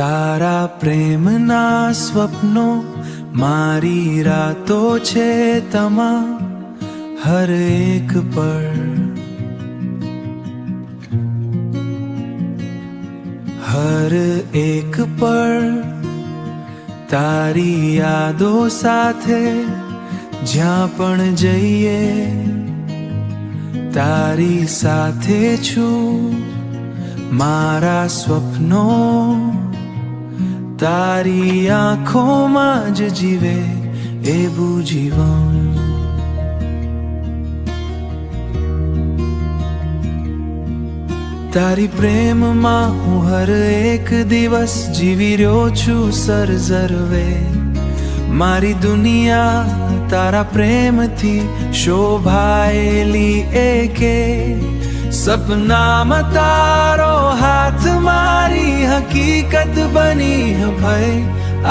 તારા પ્રેમના સ્વપ્નો મારી રાતો છે તમા હર એક પળ, હર એક પળ તારી યાદો સાથે જ્યાં પણ જઈએ તારી સાથે છું. મારા સ્વપ્નો તારી આંખોમાં જ જીવે એવું જીવન. તારી પ્રેમમાં હું હર એક દિવસ જીવી રહ્યો છું સરઝરવે. મારી દુનિયા તારા પ્રેમથી શોભાયેલી એકે. સપનામાં તારો હાથ મારી હકીકત બની ભય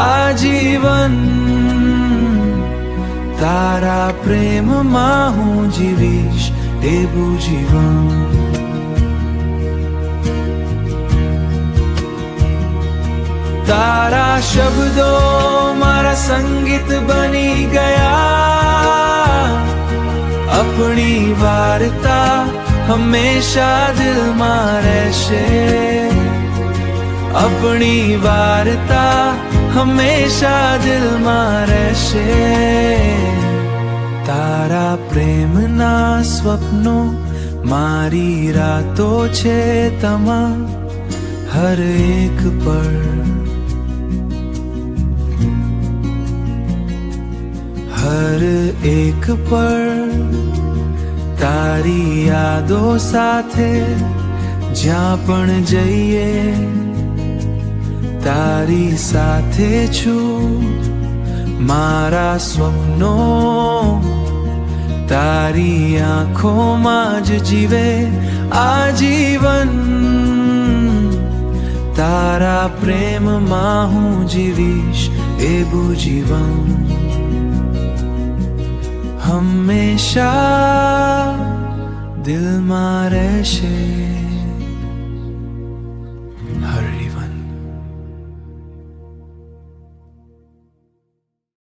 આજીવન. તારા પ્રેમમાં હું જીવીશ એવું જીવન. તારા શબ્દો મારા સંગીત બની ગયા. આપણી વાર્તા હંમેશા દિલમાં રહેશે. આપણી વાર્તા હંમેશા દિલમાં રહેશે. તારા પ્રેમના સ્વપ્નો મારી રાતો છે તમા હર એક પળ, હર એક પળ તારી યાદો સાથે જ્યાં પણ જઈએ તારી સાથે છું. મારા સ્વપ્નો તારી આંખોમાં જ જીવે આજીવન. તારા પ્રેમમાં હું જીવીશ એવું જીવન. હંમેશા દિલમાં રહેશે.